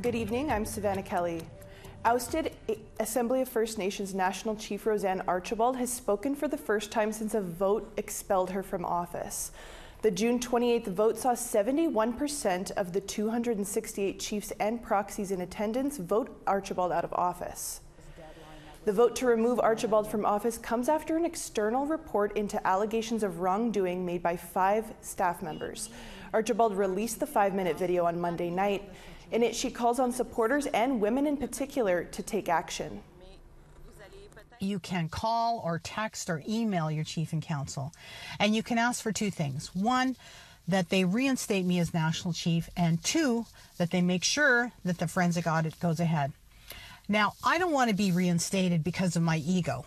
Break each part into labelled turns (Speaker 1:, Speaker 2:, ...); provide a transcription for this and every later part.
Speaker 1: Good evening, I'm Savannah Kelly. Ousted Assembly of First Nations National Chief RoseAnne Archibald has spoken for the first time since a vote expelled her from office. The June 28th vote saw 71% of the 268 chiefs and proxies in attendance vote Archibald out of office. The vote to remove Archibald from office comes after an external report into allegations of wrongdoing made by 5 staff members. Archibald released the 5-minute video on Monday night. In it, she calls on supporters and women in particular to take action.
Speaker 2: You can call or text or email your chief and council, and you can ask for 2 things. 1, that they reinstate me as national chief, and 2, that they make sure that the forensic audit goes ahead. Now, I don't want to be reinstated because of my ego.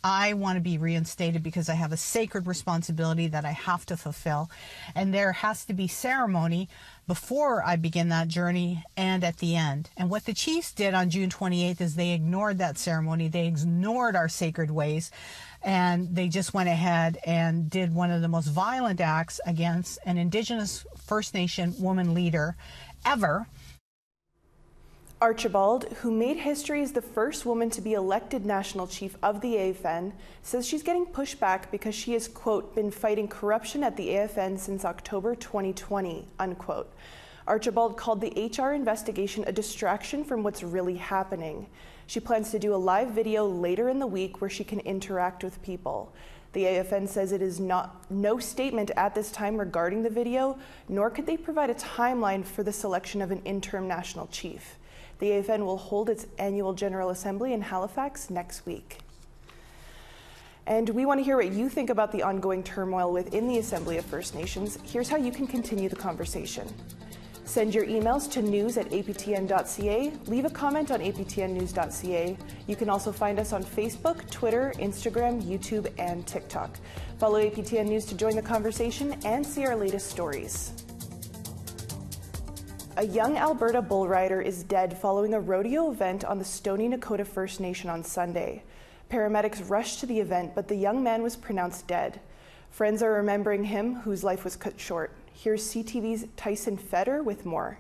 Speaker 2: I want to be reinstated because I have a sacred responsibility that I have to fulfill, and there has to be ceremony before I begin that journey and at the end. And what the chiefs did on June 28th is they ignored that ceremony. They ignored our sacred ways, and they just went ahead and did one of the most violent acts against an Indigenous First Nation woman leader ever.
Speaker 1: Archibald, who made history as the first woman to be elected national chief of the AFN, says she's getting pushback because she has, quote, been fighting corruption at the AFN since October 2020, unquote. Archibald called the HR investigation a distraction from what's really happening. She plans to do a live video later in the week where she can interact with people. The AFN says it is no statement at this time regarding the video, nor could they provide a timeline for the selection of an interim national chief. The AFN will hold its annual General Assembly in Halifax next week. And we want to hear what you think about the ongoing turmoil within the Assembly of First Nations. Here's how you can continue the conversation. Send your emails to news@aptn.ca. Leave a comment on aptnnews.ca. You can also find us on Facebook, Twitter, Instagram, YouTube, and TikTok. Follow APTN News to join the conversation and see our latest stories. A young Alberta bull rider is dead following a rodeo event on the Stoney Nakoda First Nation on Sunday. Paramedics rushed to the event, but the young man was pronounced dead. Friends are remembering him, whose life was cut short. Here's CTV's Tyson Feder with more.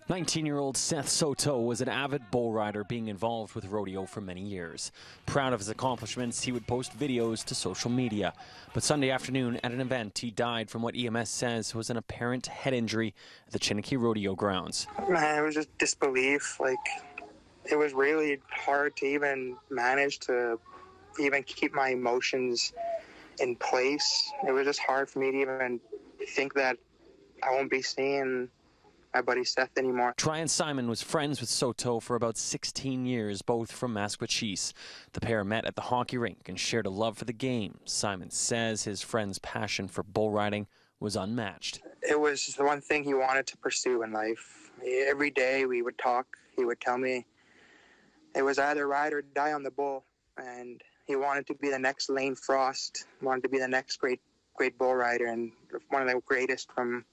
Speaker 3: 19-year-old Seth Soto was an avid bull rider being involved with rodeo for many years. Proud of his accomplishments, he would post videos to social media. But Sunday afternoon at an event, he died from what EMS says was an apparent head injury at the Chiniki Rodeo grounds.
Speaker 4: Man, it was just disbelief. It was really hard to even manage to even keep my emotions in place. It was just hard for me to even think that I won't be seeing my buddy Seth anymore.
Speaker 3: Tryon Simon was friends with Soto for about 16 years, both from Masquachese. The pair met at the hockey rink and shared a love for the game. Simon says his friend's passion for bull riding was unmatched.
Speaker 4: It was the one thing he wanted to pursue in life. Every day we would talk, he would tell me it was either ride or die on the bull, and he wanted to be the next Lane Frost, wanted to be the next great bull rider, and one of the greatest from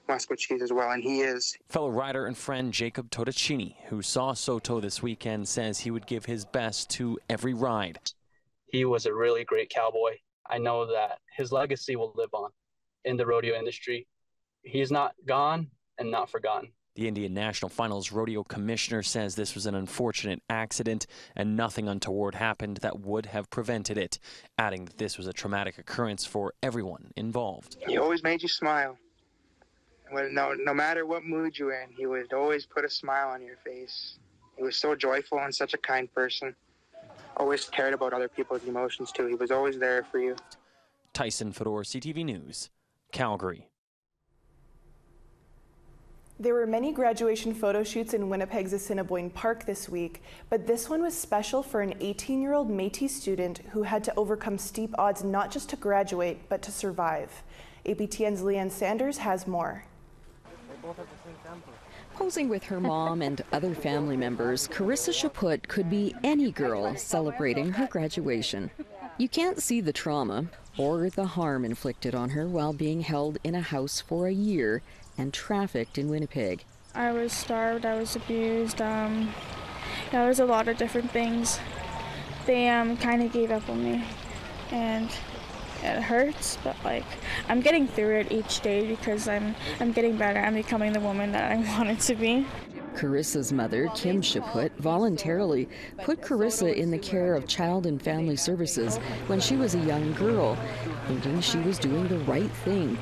Speaker 4: Masquachese as well, and he is.
Speaker 3: Fellow rider and friend Jacob Totacini, who saw Soto this weekend, says he would give his best to every ride.
Speaker 5: He was a really great cowboy. I know that his legacy will live on in the rodeo industry. He's not gone and not forgotten.
Speaker 3: The Indian National Finals Rodeo Commissioner says this was an unfortunate accident and nothing untoward happened that would have prevented it, adding that this was a traumatic occurrence for everyone involved.
Speaker 4: He always made you smile. No matter what mood you were in, he would always put a smile on your face. He was so joyful and such a kind person. Always cared about other people's emotions too. He was always there for you.
Speaker 3: Tyson Fedor, CTV News, Calgary.
Speaker 1: There were many graduation photo shoots in Winnipeg's Assiniboine Park this week, but this one was special for an 18-year-old Métis student who had to overcome steep odds not just to graduate, but to survive. APTN's Leanne Sanders has more.
Speaker 6: Posing with her mom and other family members, Carissa Chaput could be any girl celebrating her graduation. You can't see the trauma or the harm inflicted on her while being held in a house for a year and trafficked in Winnipeg.
Speaker 7: I was starved, I was abused, there was a lot of different things. They kind of gave up on me, and It hurts, but like I'm getting through it each day because I'm getting better. I'm becoming the woman that I wanted to be.
Speaker 6: Carissa's mother, Kim Chaput, voluntarily put Carissa in the care of Child and Family Services when she was a young girl, thinking she was doing the right thing.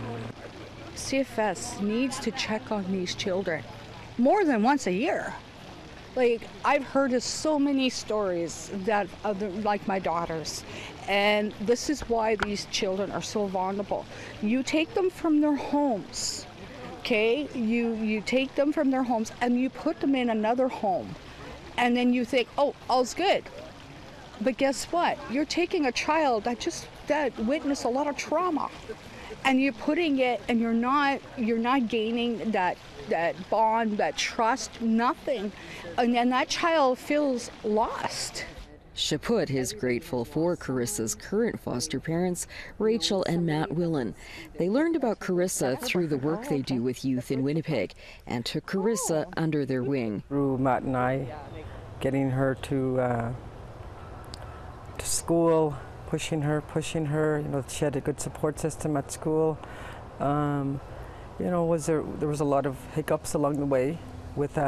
Speaker 8: CFS needs to check on these children more than once a year. Like, I've heard of so many stories that like my daughter's, and this is why these children are so vulnerable. You take them from their homes, okay? You take them from their homes and you put them in another home, and then you think, oh, all's good. But guess what? You're taking a child that witnessed a lot of trauma, and you're putting it, and you're not gaining that bond, that trust, nothing. And then that child feels lost.
Speaker 6: Chaput is grateful for Carissa's current foster parents, Rachel and Matt Willen. They learned about Carissa through the work they do with youth in Winnipeg and took Carissa under their wing.
Speaker 9: Through Matt and I, getting her to school, pushing her. You know, she had a good support system at school. You know, there was a lot of hiccups along the way with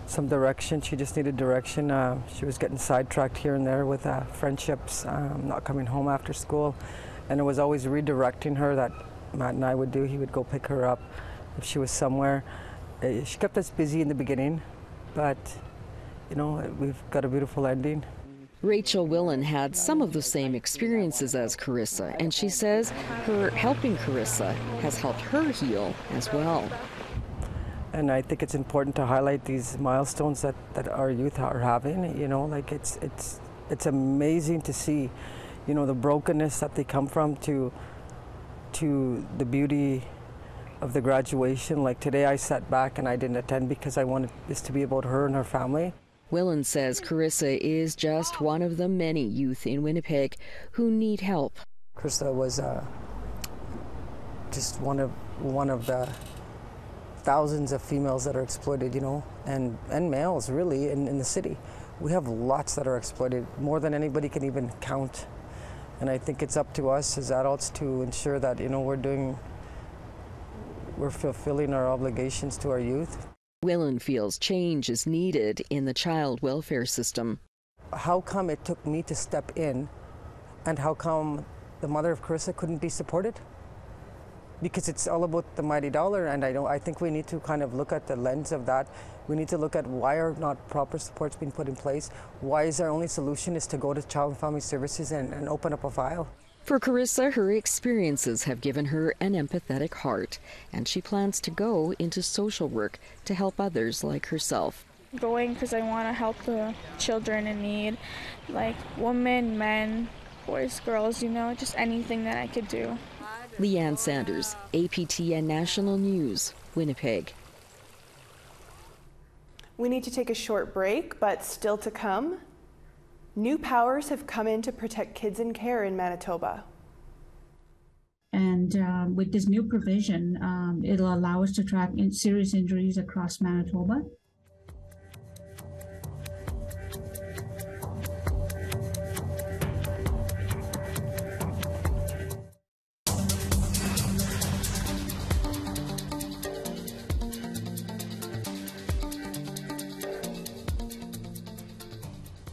Speaker 9: some direction. She just needed direction. She was getting sidetracked here and there with friendships, not coming home after school. And it was always redirecting her that Matt and I would do. He would go pick her up if she was somewhere. She kept us busy in the beginning, but, you know, we've got a beautiful ending.
Speaker 6: Rachel Willen had some of the same experiences as Carissa, and she says her helping Carissa has helped her heal as well.
Speaker 9: And I think it's important to highlight these milestones that our youth are having. You know, like it's amazing to see, you know, the brokenness that they come from to the beauty of the graduation. Like today I sat back and I didn't attend because I wanted this to be about her and her family.
Speaker 6: Willen says Carissa is just one of the many youth in Winnipeg who need help.
Speaker 9: Carissa was just one of the thousands of females that are exploited, you know, and males really in the city. We have lots that are exploited, more than anybody can even count. And I think it's up to us as adults to ensure that, you know, we're fulfilling our obligations to our youth.
Speaker 6: Willen feels change is needed in the child welfare system.
Speaker 9: How come it took me to step in, and how come the mother of Carissa couldn't be supported? Because it's all about the mighty dollar, and I think we need to kind of look at the lens of that. We need to look at why are not proper supports being put in place? Why is our only solution is to go to Child and Family Services and open up a file?
Speaker 6: For Carissa, her experiences have given her an empathetic heart, and she plans to go into social work to help others like herself.
Speaker 7: Going because I want to help the children in need, like women, men, boys, girls, you know, just anything that I could do.
Speaker 6: Leanne Sanders, APTN National News, Winnipeg.
Speaker 1: We need to take a short break, but still to come. New powers have come in to protect kids in care in Manitoba.
Speaker 10: And with this new provision, it'll allow us to track serious injuries across Manitoba.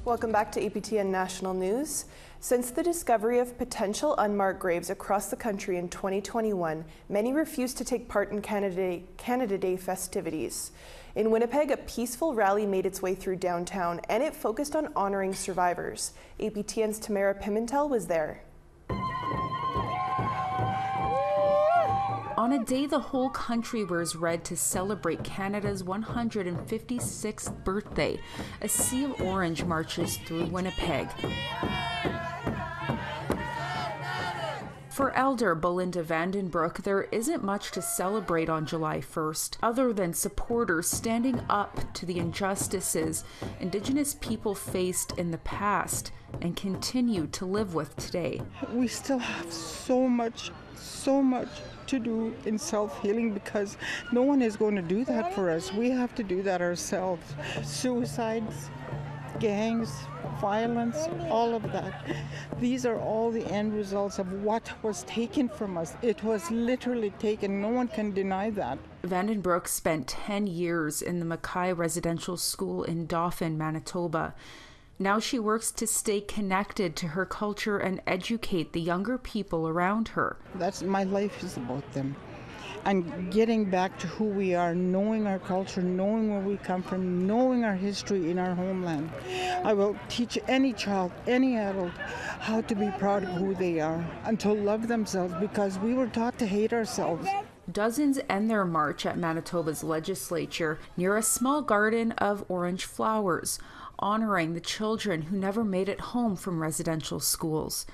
Speaker 1: Welcome back to APTN National News. Since the discovery of potential unmarked graves across the country in 2021, many refused to take part in Canada Day festivities. In Winnipeg, a peaceful rally made its way through downtown, and it focused on honoring survivors. APTN's Tamara Pimentel was there.
Speaker 11: On a day the whole country wears red to celebrate Canada's 156th birthday, a sea of orange marches through Winnipeg. For Elder Belinda Vandenbroek, there isn't much to celebrate on July 1st, other than supporters standing up to the injustices Indigenous people faced in the past and continue to live with today.
Speaker 12: We still have so much to do in self-healing because no one is going to do that for us. We have to do that ourselves. Suicides, gangs, violence, all of that. These are all the end results of what was taken from us. It was literally taken. No one can deny that.
Speaker 11: Vandenbroek spent 10 years in the Mackay Residential School in Dauphin, Manitoba. Now she works to stay connected to her culture and educate the younger people around her.
Speaker 12: That's my life is about them. And getting back to who we are, knowing our culture, knowing where we come from, knowing our history in our homeland. I will teach any child, any adult, how to be proud of who they are and to love themselves, because we were taught to hate ourselves.
Speaker 11: Dozens end their march at Manitoba's legislature near a small garden of orange flowers, honoring the children who never made it home from residential schools.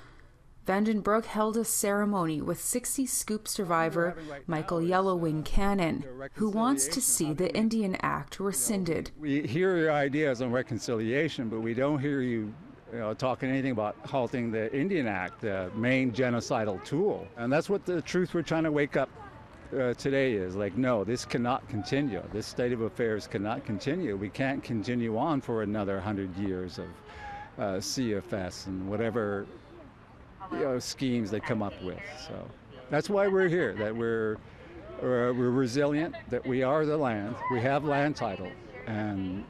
Speaker 11: Vandenbroek held a ceremony with 60 Scoop survivor Michael Yellowwing Cannon, who wants to see the Indian Act rescinded.
Speaker 13: We hear your ideas on reconciliation, but we don't hear you talking anything about halting the Indian Act, the main genocidal tool. And that's what the truth we're trying to wake up today is. Like, no, this cannot continue. This state of affairs cannot continue. We can't continue on for another 100 years of CFS and whatever schemes they come up with. So that's why we're here, that we're resilient, that we are the land, we have land title, and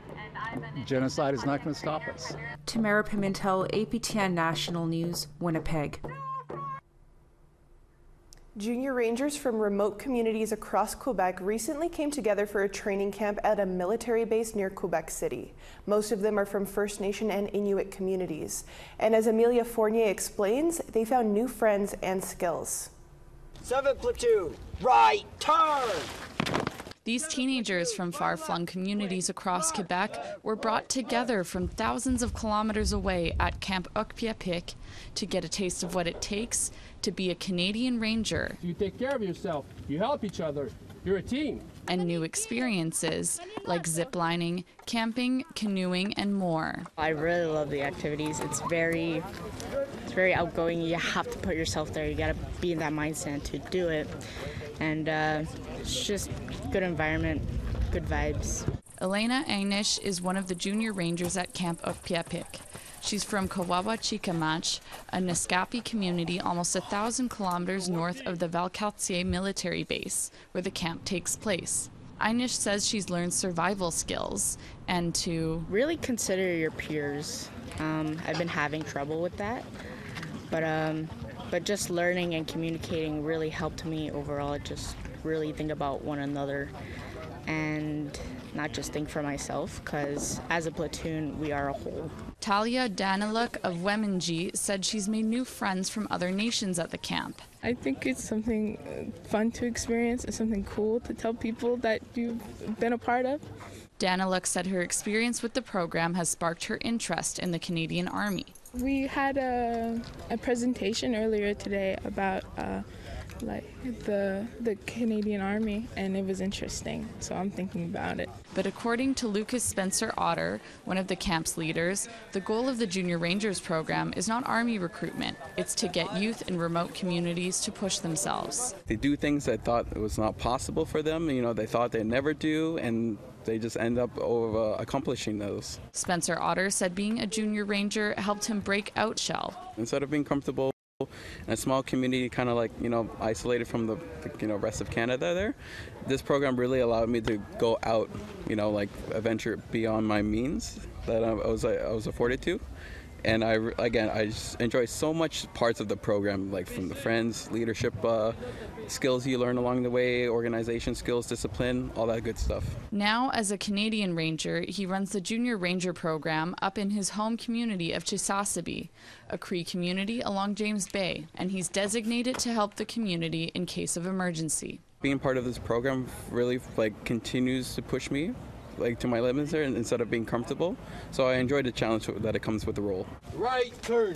Speaker 13: genocide is not going to stop us.
Speaker 11: Tamara Pimentel, APTN National News, Winnipeg.
Speaker 1: Junior Rangers from remote communities across Quebec recently came together for a training camp at a military base near Quebec City. Most of them are from First Nation and Inuit communities. And as Amelia Fournier explains, they found new friends and skills.
Speaker 14: 7th Platoon, right turn!
Speaker 15: These teenagers from far-flung communities across Quebec were brought together from thousands of kilometers away at Camp Oukpiapik to get a taste of what it takes to be a Canadian Ranger.
Speaker 16: You take care of yourself, you help each other, you're a team.
Speaker 15: And new experiences like ziplining, camping, canoeing, and more.
Speaker 17: I really love the activities. It's very outgoing. You have to put yourself there. You got to be in that mindset to do it. And it's just good environment, good vibes.
Speaker 15: Elena Agnish is one of the junior rangers at Camp Oukpiapik. She's from Kawawa-Chikamach, a Naskapi community almost 1,000 kilometers north of the Valcartier military base, where the camp takes place. Agnish says she's learned survival skills and to
Speaker 17: really consider your peers. I've been having trouble with that, but just learning and communicating really helped me overall. Just really think about one another and not just think for myself, because as a platoon, we are a whole.
Speaker 15: Talia Daniluk of Wemengee said she's made new friends from other nations at the camp.
Speaker 7: I think it's something fun to experience and something cool to tell people that you've been a part of.
Speaker 15: Daniluk said her experience with the program has sparked her interest in the Canadian Army.
Speaker 7: We had a presentation earlier today about the Canadian Army, and it was interesting, so I'm thinking about it.
Speaker 15: But according to Lucas Spencer Otter, one of the camp's leaders, the goal of the Junior Rangers program is not Army recruitment. It's to get youth in remote communities to push themselves.
Speaker 18: They do things that thought it was not possible for them, they thought they'd never do, and they just end up accomplishing those.
Speaker 15: Spencer Otter said being a Junior Ranger helped him break out shell.
Speaker 18: Instead of being comfortable in a small community, kind of like, isolated from the rest of Canada there, this program really allowed me to go out, venture beyond my means that I was afforded to. And I just enjoy so much parts of the program, like from the friends, leadership skills you learn along the way, organization skills, discipline, all that good stuff.
Speaker 15: Now, as a Canadian Ranger, he runs the Junior Ranger program up in his home community of Chisasibi, a Cree community along James Bay, and he's designated to help the community in case of emergency.
Speaker 18: Being part of this program really continues to push me to my limits there, instead of being comfortable. So I enjoy the challenge that it comes with the role.
Speaker 14: Right turn.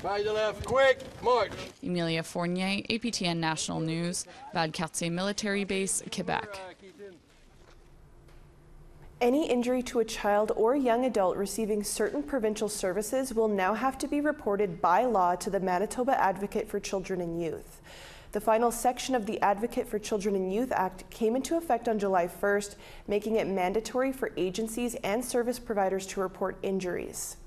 Speaker 14: By the left, quick, march.
Speaker 15: Amelia Fournier, APTN National News, Valcartier Military Base, Quebec.
Speaker 1: Any injury to a child or young adult receiving certain provincial services will now have to be reported by law to the Manitoba Advocate for Children and Youth. The final section of the Advocate for Children and Youth Act came into effect on July 1st, making it mandatory for agencies and service providers to report injuries.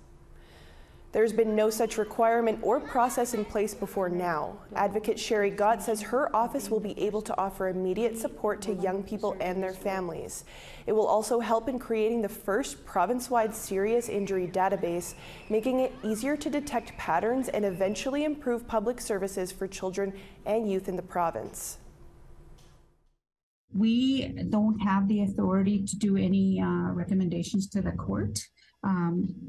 Speaker 1: There's been no such requirement or process in place before now. Advocate Sherry Gott says her office will be able to offer immediate support to young people and their families. It will also help in creating the first province-wide serious injury database, making it easier to detect patterns and eventually improve public services for children and youth in the province.
Speaker 10: We don't have the authority to do any recommendations to the court.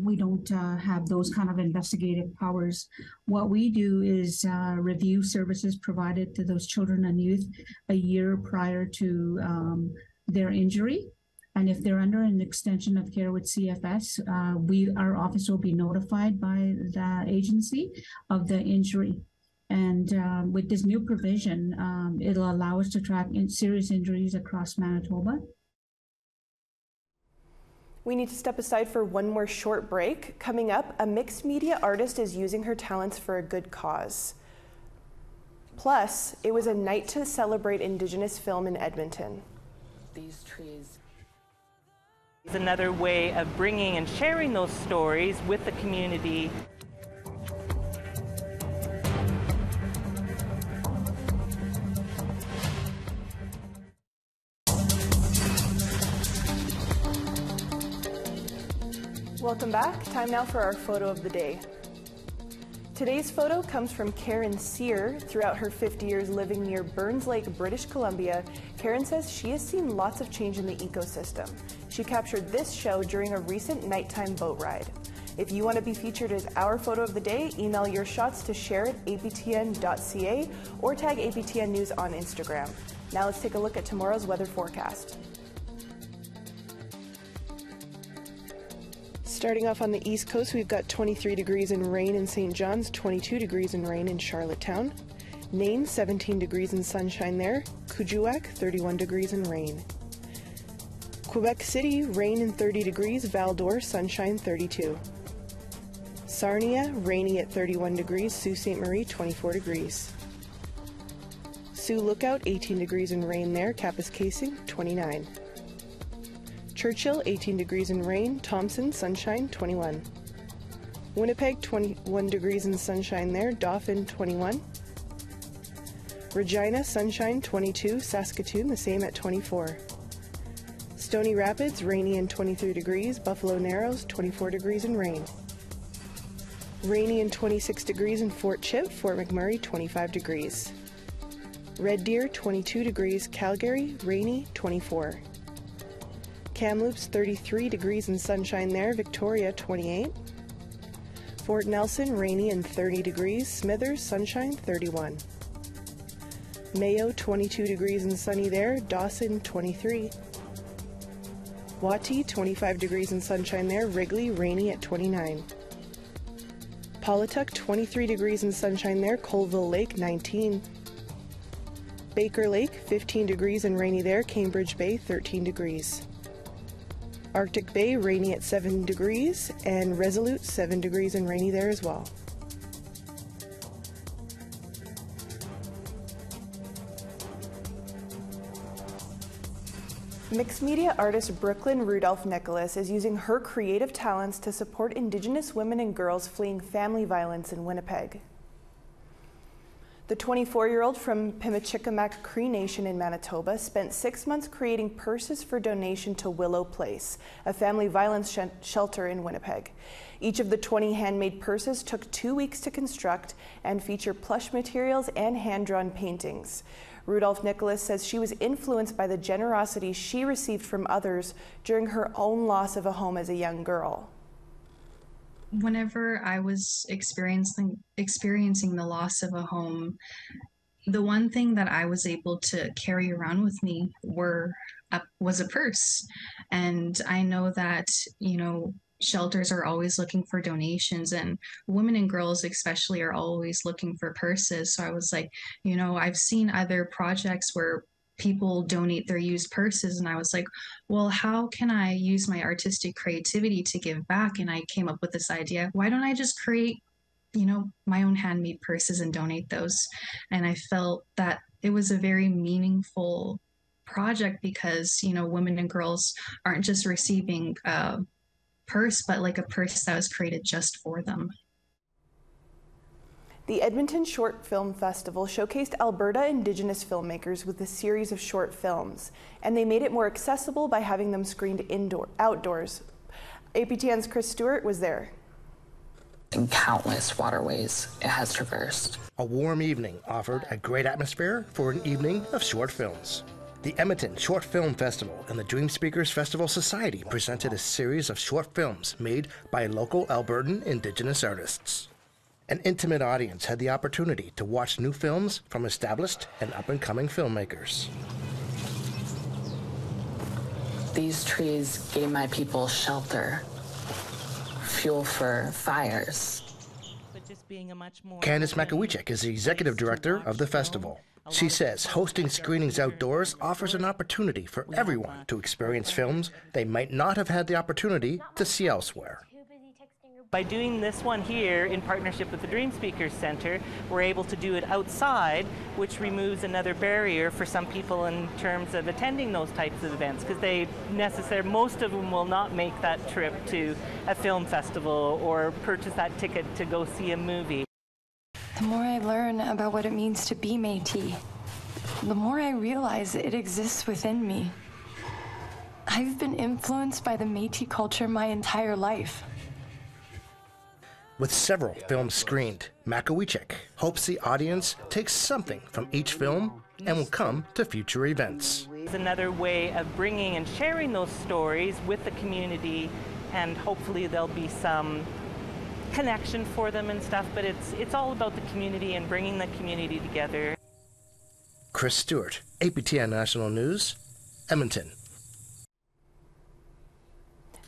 Speaker 10: We don't have those kind of investigative powers. What we do is review services provided to those children and youth a year prior to their injury. And if they're under an extension of care with CFS, our office will be notified by the agency of the injury. And with this new provision, it'll allow us to track serious injuries across Manitoba.
Speaker 1: We need to step aside for one more short break. Coming up, a mixed media artist is using her talents for a good cause. Plus, it was a night to celebrate Indigenous film in Edmonton.
Speaker 19: These trees is another way of bringing and sharing those stories with the community.
Speaker 1: Welcome back. Time now for our photo of the day. Today's photo comes from Karen Sear. Throughout her 50 years living near Burns Lake, British Columbia, Karen says she has seen lots of change in the ecosystem. She captured this show during a recent nighttime boat ride. If you want to be featured as our photo of the day, email your shots to share@aptn.ca or tag APTN News on Instagram. Now let's take a look at tomorrow's weather forecast. Starting off on the East Coast, we've got 23 degrees and rain in St. John's, 22 degrees and rain in Charlottetown. Nain, 17 degrees and sunshine there. Kuujjuaq, 31 degrees and rain. Quebec City, rain and 30 degrees. Val-d'Or, sunshine, 32. Sarnia, rainy at 31 degrees. Sault Ste. Marie, 24 degrees. Sioux Lookout, 18 degrees and rain there. Kapuskasing, 29. Churchill, 18 degrees and rain. Thompson, sunshine, 21. Winnipeg, 21 degrees and sunshine there. Dauphin, 21. Regina, sunshine, 22. Saskatoon, the same at 24. Stony Rapids, rainy and 23 degrees. Buffalo Narrows, 24 degrees and rain. Rainy and 26 degrees in Fort Chip. Fort McMurray, 25 degrees. Red Deer, 22 degrees. Calgary, rainy, 24. Kamloops, 33 degrees and sunshine there. Victoria, 28. Fort Nelson, rainy and 30 degrees. Smithers, sunshine, 31. Mayo, 22 degrees and sunny there. Dawson, 23. Wati, 25 degrees and sunshine there. Wrigley, rainy at 29. Paulituck, 23 degrees and sunshine there. Colville Lake, 19. Baker Lake, 15 degrees and rainy there. Cambridge Bay, 13 degrees. Arctic Bay, rainy at 7 degrees, and Resolute, 7 degrees and rainy there as well. Mixed media artist Brooklyn Rudolph Nicholas is using her creative talents to support Indigenous women and girls fleeing family violence in Winnipeg. The 24-year-old from Pimicikamak Cree Nation in Manitoba spent 6 months creating purses for donation to Willow Place, a family violence shelter in Winnipeg. Each of the 20 handmade purses took 2 weeks to construct and feature plush materials and hand-drawn paintings. Rudolph Nicholas says she was influenced by the generosity she received from others during her own loss of a home as a young girl.
Speaker 20: Whenever I was experiencing the loss of a home, the one thing that I was able to carry around with me was a purse. And I know that, shelters are always looking for donations, and women and girls especially are always looking for purses. So I was like, I've seen other projects where people donate their used purses, and I was like, well, how can I use my artistic creativity to give back? And I came up with this idea, why don't I just create my own handmade purses and donate those. And I felt that it was a very meaningful project because, women and girls aren't just receiving a purse, but like a purse that was created just for them.
Speaker 1: The Edmonton Short Film Festival showcased Alberta Indigenous filmmakers with a series of short films, and they made it more accessible by having them screened outdoors. APTN's Chris Stewart was there.
Speaker 21: In countless waterways it has traversed.
Speaker 22: A warm evening offered a great atmosphere for an evening of short films. The Edmonton Short Film Festival and the Dream Speakers Festival Society presented a series of short films made by local Albertan Indigenous artists. An intimate audience had the opportunity to watch new films from established and up-and-coming filmmakers.
Speaker 21: These trees gave my people shelter, fuel for fires.
Speaker 22: Candice Makowiczek is the executive director of the festival. She says hosting screenings outdoors offers an opportunity for everyone to experience films they might not have had the opportunity to see elsewhere.
Speaker 19: By doing this one here in partnership with the Dream Speakers Center, we're able to do it outside, which removes another barrier for some people in terms of attending those types of events, because most of them will not make that trip to a film festival or purchase that ticket to go see a movie.
Speaker 23: The more I learn about what it means to be Métis, the more I realize it exists within me. I've been influenced by the Métis culture my entire life.
Speaker 22: With several films screened, Makowiczek hopes the audience takes something from each film and will come to future events.
Speaker 19: It's another way of bringing and sharing those stories with the community, and hopefully there'll be some connection for them and stuff, but it's all about the community and bringing the community together.
Speaker 22: Chris Stewart, APTN National News, Edmonton.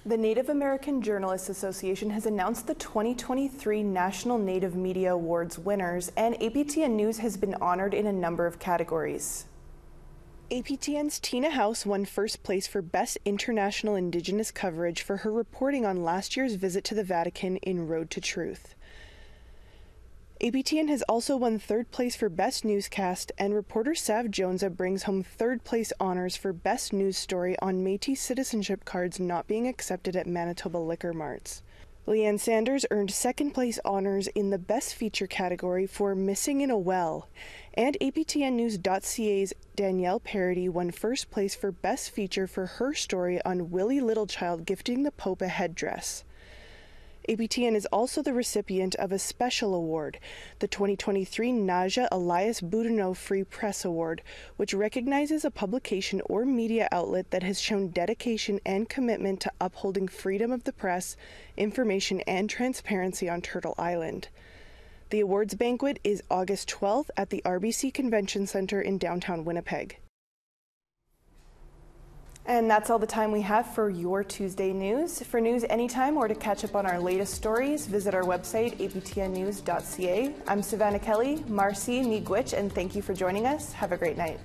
Speaker 1: The Native American Journalists Association has announced the 2023 National Native Media Awards winners, and APTN News has been honored in a number of categories. APTN's Tina House won first place for Best International Indigenous Coverage for her reporting on last year's visit to the Vatican in Road to Truth. APTN has also won third place for Best Newscast, and reporter Sav Jonesa brings home third place honors for Best News Story on Métis citizenship cards not being accepted at Manitoba liquor marts. Leanne Sanders earned second place honors in the Best Feature category for Missing in a Well, and APTNnews.ca's Danielle Parody won first place for Best Feature for her story on Willie Littlechild gifting the Pope a headdress. APTN is also the recipient of a special award, the 2023 Naja Elias Boudinot Free Press Award, which recognizes a publication or media outlet that has shown dedication and commitment to upholding freedom of the press, information, and transparency on Turtle Island. The awards banquet is August 12th at the RBC Convention Center in downtown Winnipeg. And that's all the time we have for your Tuesday news. For news anytime or to catch up on our latest stories, visit our website, aptnnews.ca. I'm Savannah Kelly, Marcy Miigwech, and thank you for joining us. Have a great night.